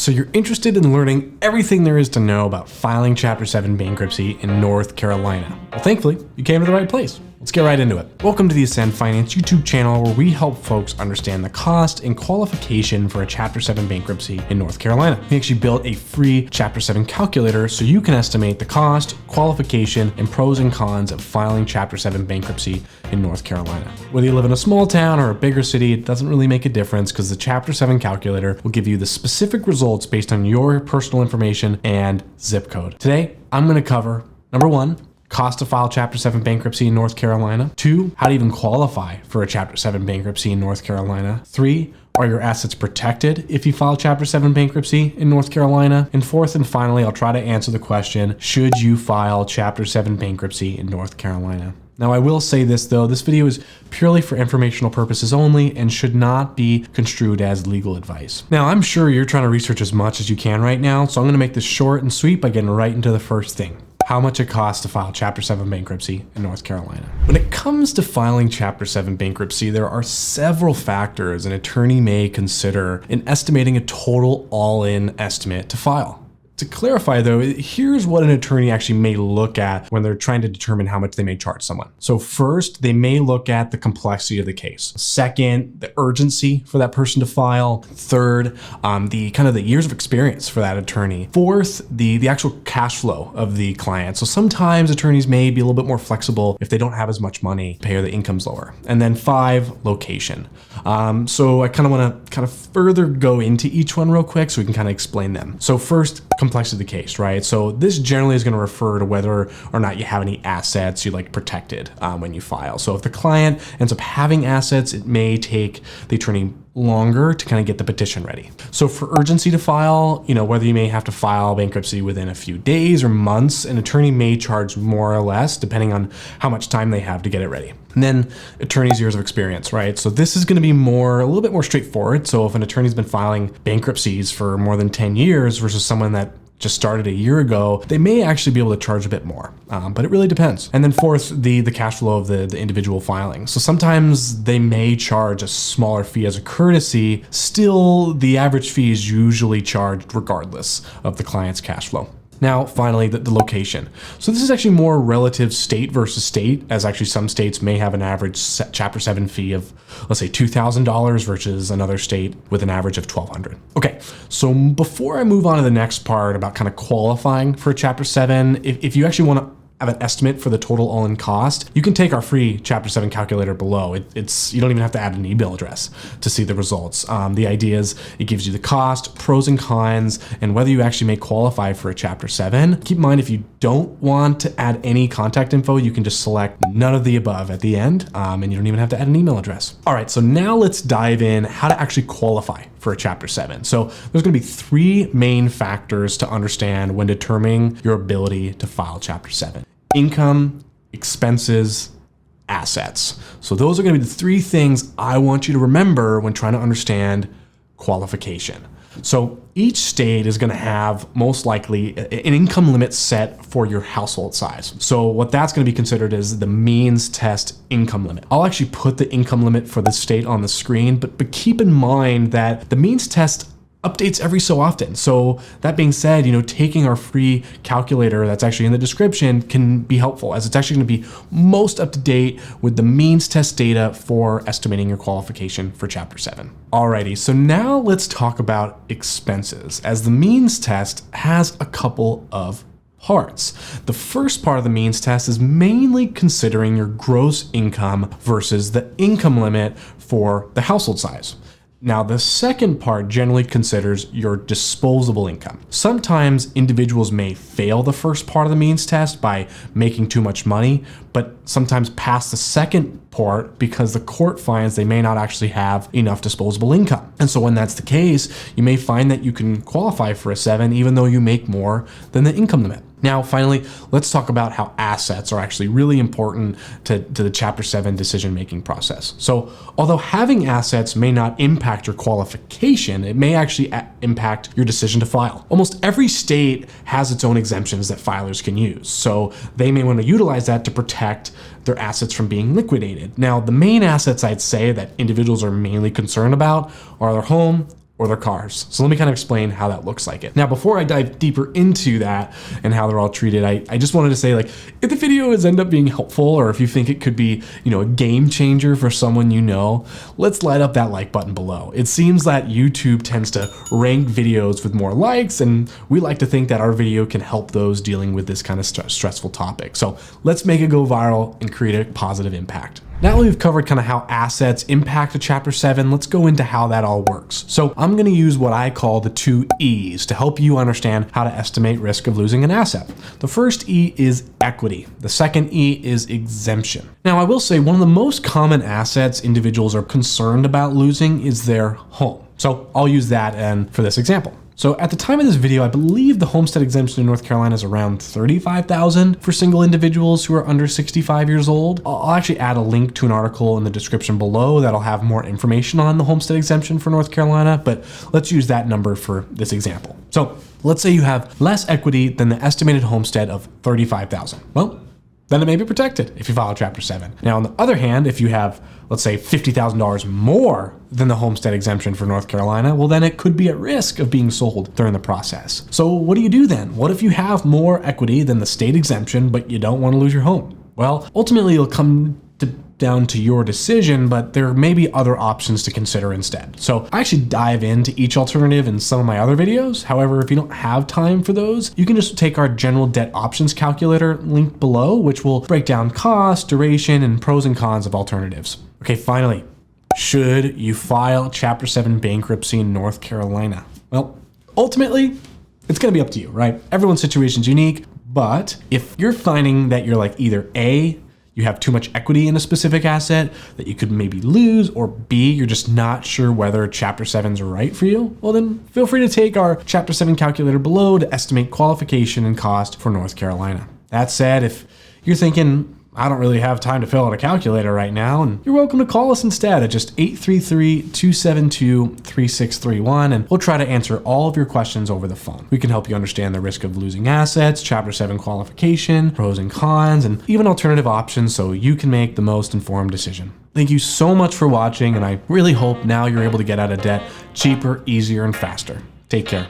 So you're interested in learning everything there is to know about filing Chapter 7 bankruptcy in North Carolina. Well, thankfully, you came to the right place. Let's get right into it. Welcome to the Ascend Finance YouTube channel, where we help folks understand the cost and qualification for a Chapter 7 bankruptcy in North Carolina. We actually built a free Chapter 7 calculator so you can estimate the cost, qualification, and pros and cons of filing Chapter 7 bankruptcy in North Carolina. Whether you live in a small town or a bigger city, it doesn't really make a difference because the Chapter 7 calculator will give you the specific results based on your personal information and zip code. Today, I'm going to cover number 1, cost to file Chapter 7 bankruptcy in North Carolina. 2, how to even qualify for a Chapter 7 bankruptcy in North Carolina. 3, are your assets protected if you file Chapter 7 bankruptcy in North Carolina? And 4th and finally, I'll try to answer the question, should you file Chapter 7 bankruptcy in North Carolina? Now, I will say this though, this video is purely for informational purposes only and should not be construed as legal advice. Now, I'm sure you're trying to research as much as you can right now, so I'm gonna make this short and sweet by getting right into the first thing. How much it costs to file Chapter 7 bankruptcy in North Carolina. When it comes to filing Chapter 7 bankruptcy, there are several factors an attorney may consider in estimating a total all-in estimate to file. To clarify though, here's what an attorney actually may look at when they're trying to determine how much they may charge someone. So first, they may look at the complexity of the case. Second, the urgency for that person to file. Third, the years of experience for that attorney. Fourth, the actual cash flow of the client. So sometimes attorneys may be a little bit more flexible if they don't have as much money to pay or the income's lower. And then 5, location. So I kind of want to further go into each one real quick so we can kind of explain them. So first, complexity of the case, right? So this generally is going to refer to whether or not you have any assets you protected when you file. So if the client ends up having assets, it may take the attorney longer to kind of get the petition ready. So for urgency to file, whether you may have to file bankruptcy within a few days or months, an attorney may charge more or less depending on how much time they have to get it ready. And then attorney's years of experience, right? So this is going to be a little bit more straightforward. So if an attorney's been filing bankruptcies for more than 10 years versus someone that just started a year ago, they may actually be able to charge a bit more, but it really depends. And then 4th, the cash flow of the individual filing. So sometimes they may charge a smaller fee as a courtesy. Still, the average fee is usually charged regardless of the client's cash flow. Now, finally, the location. So this is actually more relative state versus state, as actually some states may have an average Chapter 7 fee of, let's say, $2,000 versus another state with an average of $1,200. Okay, so before I move on to the next part about kind of qualifying for Chapter 7, if you actually want to have an estimate for the total all-in cost, you can take our free Chapter 7 calculator below. You don't even have to add an email address to see the results. The idea is it gives you the cost, pros and cons, and whether you actually may qualify for a Chapter 7. Keep in mind, if you don't want to add any contact info, you can just select none of the above at the end, and you don't even have to add an email address. All right, so now let's dive in how to actually qualify for a Chapter 7. So there's going to be 3 main factors to understand when determining your ability to file Chapter 7. Income, expenses, assets. So those are going to be the 3 things I want you to remember when trying to understand qualification. So each state is going to have most likely an income limit set for your household size. So what that's going to be considered is the means test income limit. I'll actually put the income limit for the state on the screen, but keep in mind that the means test updates every so often. So that being said, taking our free calculator that's actually in the description can be helpful, as it's actually going to be most up to date with the means test data for estimating your qualification for Chapter 7. Alrighty, so now let's talk about expenses, as the means test has a couple of parts. The first part of the means test is mainly considering your gross income versus the income limit for the household size. Now, the second part generally considers your disposable income. Sometimes individuals may fail the first part of the means test by making too much money, but sometimes pass the second part because the court finds they may not actually have enough disposable income. And so when that's the case, you may find that you can qualify for a 7 even though you make more than the income limit. Now, finally, let's talk about how assets are actually really important to the Chapter 7 decision-making process. So although having assets may not impact your qualification, it may actually impact your decision to file. Almost every state has its own exemptions that filers can use. So they may want to utilize that to protect their assets from being liquidated. Now, the main assets I'd say that individuals are mainly concerned about are their home, or their cars. So let me kind of explain how that looks like it. Now, before I dive deeper into that and how they're all treated, I just wanted to say, like, if the video has ended up being helpful, or if you think it could be, a game changer for someone you know, let's light up that like button below. It seems that YouTube tends to rank videos with more likes, and we like to think that our video can help those dealing with this kind of stressful topic. So let's make it go viral and create a positive impact. Now that we've covered kind of how assets impact a Chapter 7, let's go into how that all works. So I'm going to use what I call the 2 E's to help you understand how to estimate risk of losing an asset. The first E is equity. The second E is exemption. Now, I will say one of the most common assets individuals are concerned about losing is their home. So I'll use that for this example. So at the time of this video, I believe the homestead exemption in North Carolina is around $35,000 for single individuals who are under 65 years old. I'll actually add a link to an article in the description below that'll have more information on the homestead exemption for North Carolina, but let's use that number for this example. So let's say you have less equity than the estimated homestead of $35,000. Well, then it may be protected if you file a Chapter 7. Now, on the other hand, if you have, let's say, $50,000 more than the homestead exemption for North Carolina, well, then it could be at risk of being sold during the process. So what do you do then? What if you have more equity than the state exemption, but you don't want to lose your home? Well, ultimately, it'll come down to your decision, but there may be other options to consider instead. So I actually dive into each alternative in some of my other videos. However, if you don't have time for those, you can just take our general debt options calculator linked below, which will break down cost, duration, and pros and cons of alternatives. Okay, finally, should you file Chapter 7 bankruptcy in North Carolina? Well, ultimately, it's gonna be up to you, right? Everyone's situation is unique, but if you're finding that you're like either A, you have too much equity in a specific asset that you could maybe lose, or B, you're just not sure whether Chapter 7's right for you, well then feel free to take our Chapter 7 calculator below to estimate qualification and cost for North Carolina. That said, if you're thinking, I don't really have time to fill out a calculator right now, and you're welcome to call us instead at just 833-272-3631, and we'll try to answer all of your questions over the phone. We can help you understand the risk of losing assets, Chapter 7 qualification, pros and cons, and even alternative options so you can make the most informed decision. Thank you so much for watching, and I really hope now you're able to get out of debt cheaper, easier, and faster. Take care.